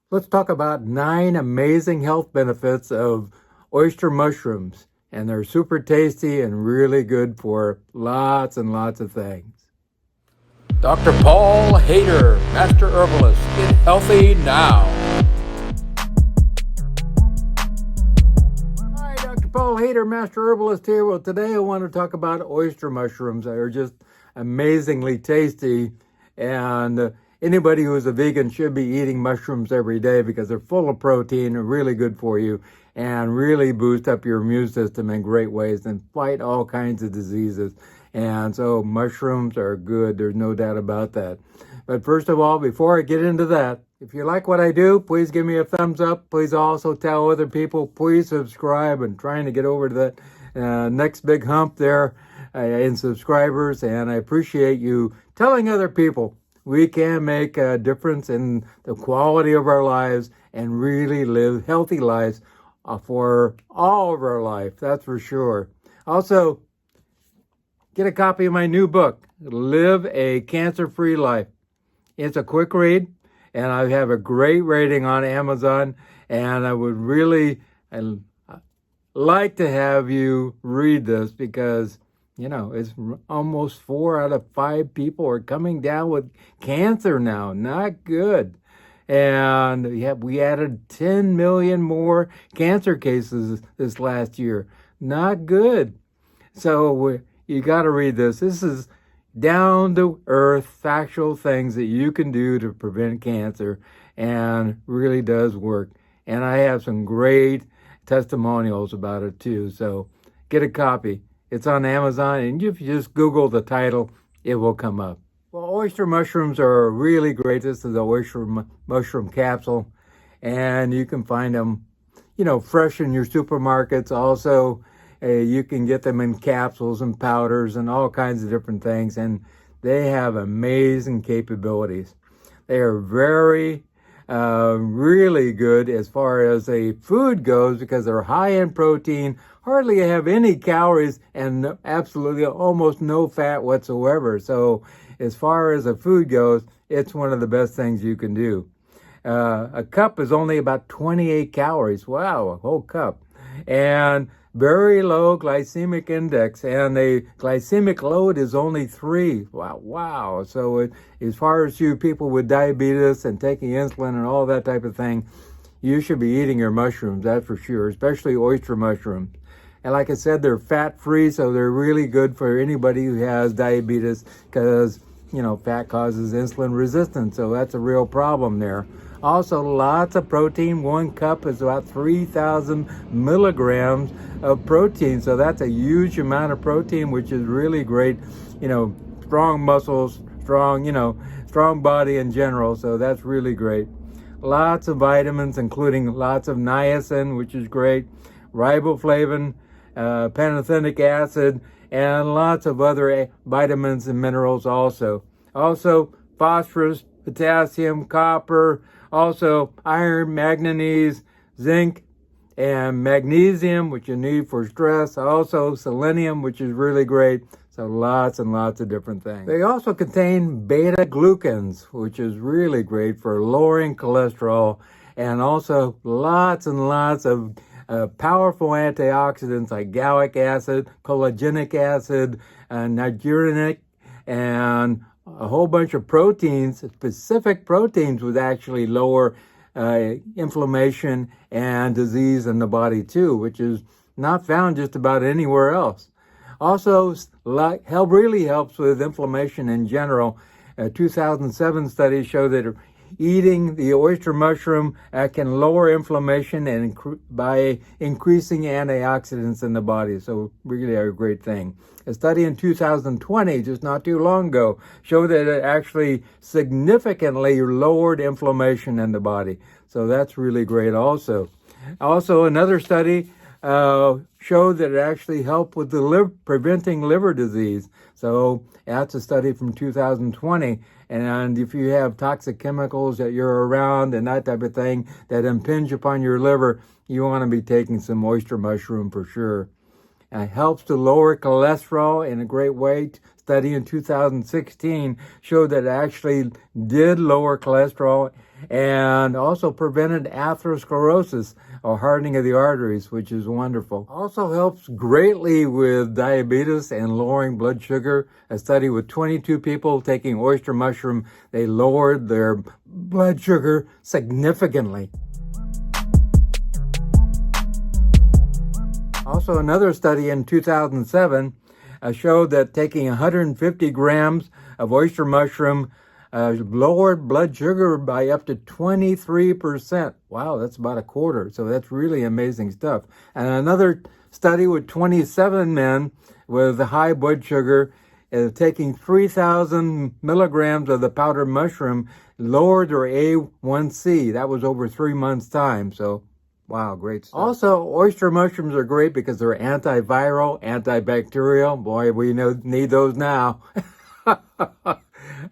Let's talk about 9 amazing health benefits of oyster mushrooms. And they're super tasty and really good for lots and lots of things. Dr. Paul Haider, Master Herbalist. Get healthy now. Hi, Dr. Paul Haider, Master Herbalist here. Well, today I want to talk about oyster mushrooms. They are just amazingly tasty. And anybody who is a vegan should be eating mushrooms every day because they're full of protein, are really good for you, and really boost up your immune system in great ways and fight all kinds of diseases. And so mushrooms are good. There's no doubt about that. But first of all, before I get into that, if you like what I do, please give me a thumbs up. Please also tell other people. Please subscribe. I'm trying to get over to that next big hump there in subscribers. And I appreciate you telling other people we can make a difference in the quality of our lives and really live healthy lives for all of our life. That's for sure. Also, get a copy of my new book, Live a Cancer-Free Life. It's a quick read, and I have a great rating on Amazon, and I would really like to have you read this because, it's almost 4 out of 5 people are coming down with cancer now. Not good. And we added 10 million more cancer cases this last year. Not good. So you got to read this. This is down-to-earth, factual things that you can do to prevent cancer, and really does work. And I have some great testimonials about it too. So get a copy. It's on Amazon, and if you just Google the title, it will come up. Well, oyster mushrooms are really great. This is the oyster mushroom capsule, and you can find them, fresh in your supermarkets. Also, you can get them in capsules and powders and all kinds of different things, and they have amazing capabilities. They are very, really good as far as a food goes because they're high in protein, hardly have any calories, and absolutely almost no fat whatsoever. So as far as a food goes, it's one of the best things you can do. A cup is only about 28 calories. Wow, a whole cup. And very low glycemic index, and the glycemic load is only 3. Wow. So as far as you people with diabetes and taking insulin and all that type of thing, you should be eating your mushrooms, that's for sure, especially oyster mushrooms. And like I said, they're fat-free, so they're really good for anybody who has diabetes because, fat causes insulin resistance, so that's a real problem there. Also, lots of protein. 1 cup is about 3,000 milligrams of protein, so that's a huge amount of protein, which is really great. Strong muscles, strong body in general, so that's really great. Lots of vitamins, including lots of niacin, which is great, riboflavin, pantothenic acid, and lots of other vitamins and minerals also. Also, phosphorus, potassium, copper, also iron, manganese, zinc, and magnesium, which you need for stress. Also, selenium, which is really great. So lots and lots of different things. They also contain beta-glucans, which is really great for lowering cholesterol, and also lots and lots of powerful antioxidants like gallic acid, collagenolic acid, nigurinic, and a whole bunch of proteins, specific proteins, would actually lower inflammation and disease in the body too, which is not found just about anywhere else. Also, really helps with inflammation in general. A 2007 study showed that eating the oyster mushroom can lower inflammation and by increasing antioxidants in the body. So really a great thing. A study in 2020, just not too long ago, showed that it actually significantly lowered inflammation in the body. So that's really great also. Also, another study showed that it actually helped with the preventing liver disease. So that's a study from 2020. And if you have toxic chemicals that you're around and that type of thing that impinge upon your liver, you want to be taking some oyster mushroom for sure. It helps to lower cholesterol in a great way. Study in 2016 showed that it actually did lower cholesterol and also prevented atherosclerosis or hardening of the arteries, which is wonderful. Also helps greatly with diabetes and lowering blood sugar. A study with 22 people taking oyster mushroom, they lowered their blood sugar significantly. Also, another study in 2007 showed that taking 150 grams of oyster mushroom lowered blood sugar by up to 23%. Wow, that's about a quarter. So that's really amazing stuff. And another study with 27 men with high blood sugar taking 3,000 milligrams of the powdered mushroom lowered their A1C. That was over 3 months' time. So wow, great stuff. Also, oyster mushrooms are great because they're antiviral, antibacterial. Boy, we need those now.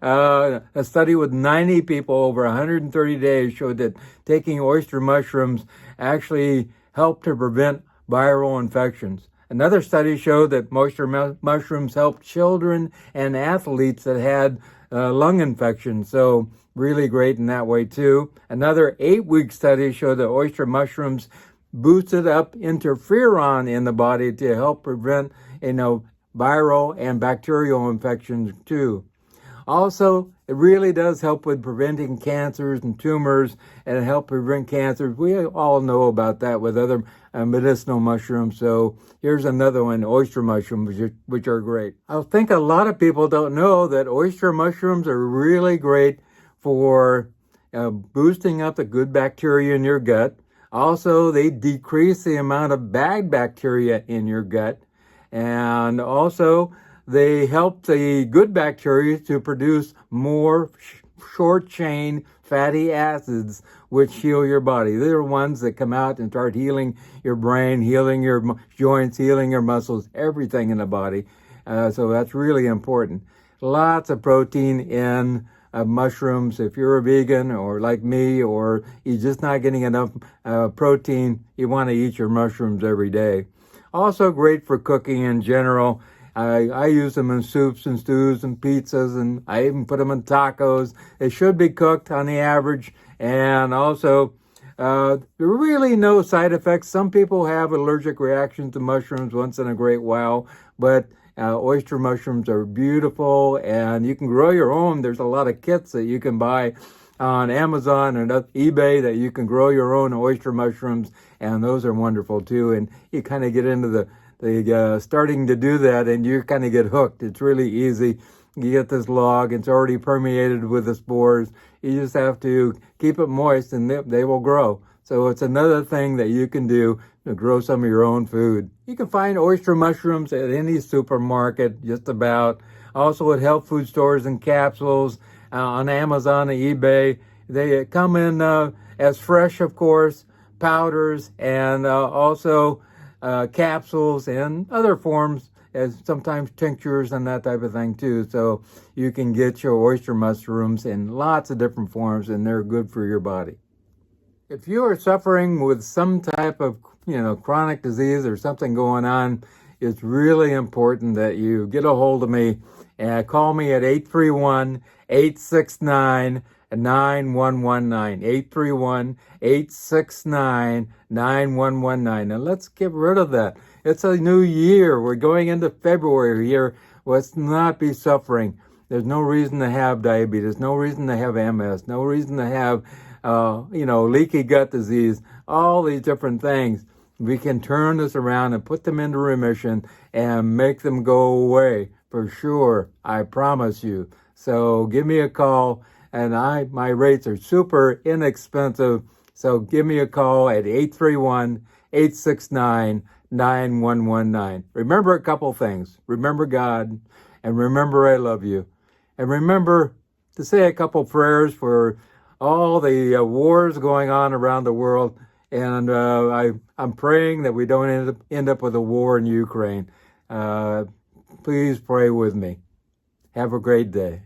A study with 90 people over 130 days showed that taking oyster mushrooms actually helped to prevent viral infections. Another study showed that oyster mushrooms helped children and athletes that had lung infections. So really great in that way too. Another 8-week study showed that oyster mushrooms boosted up interferon in the body to help prevent, viral and bacterial infections too. Also, it really does help with preventing cancers and tumors and help prevent cancers. We all know about that with other medicinal mushrooms. So here's another one, oyster mushrooms, which are great. I think a lot of people don't know that oyster mushrooms are really great for boosting up the good bacteria in your gut. Also, they decrease the amount of bad bacteria in your gut. And also, they help the good bacteria to produce more short-chain fatty acids, which heal your body. They're ones that come out and start healing your brain, healing your joints, healing your muscles, everything in the body. So that's really important. Lots of protein in mushrooms. If you're a vegan or like me, or you're just not getting enough protein, you want to eat your mushrooms every day. Also great for cooking in general. I use them in soups and stews and pizzas, and I even put them in tacos. They should be cooked on the average, and also there are really no side effects. Some people have allergic reactions to mushrooms once in a great while, but oyster mushrooms are beautiful, and you can grow your own. There's a lot of kits that you can buy on Amazon and eBay that you can grow your own oyster mushrooms, and those are wonderful too. And you kind of get into the starting to do that, and you kind of get hooked. It's really easy. You get this log, it's already permeated with the spores. You just have to keep it moist, and they will grow. So it's another thing that you can do to grow some of your own food. You can find oyster mushrooms at any supermarket, just about. Also at health food stores and capsules, on Amazon and eBay. They come in as fresh, of course, powders, and also capsules and other forms, as sometimes tinctures and that type of thing too. So you can get your oyster mushrooms in lots of different forms, and they're good for your body. If you are suffering with some type of chronic disease or something going on, it's really important that you get a hold of me and call me at 831-869-9119, 831-869-9119. And let's get rid of that. It's a new year. We're going into February here. Let's not be suffering. There's no reason to have diabetes, no reason to have MS, no reason to have, leaky gut disease, all these different things. We can turn this around and put them into remission and make them go away for sure. I promise you. So give me a call. And my rates are super inexpensive. So give me a call at 831-869-9119. Remember a couple things. Remember God, and remember I love you. And remember to say a couple prayers for all the wars going on around the world. And I'm praying that we don't end up with a war in Ukraine. Please pray with me. Have a great day.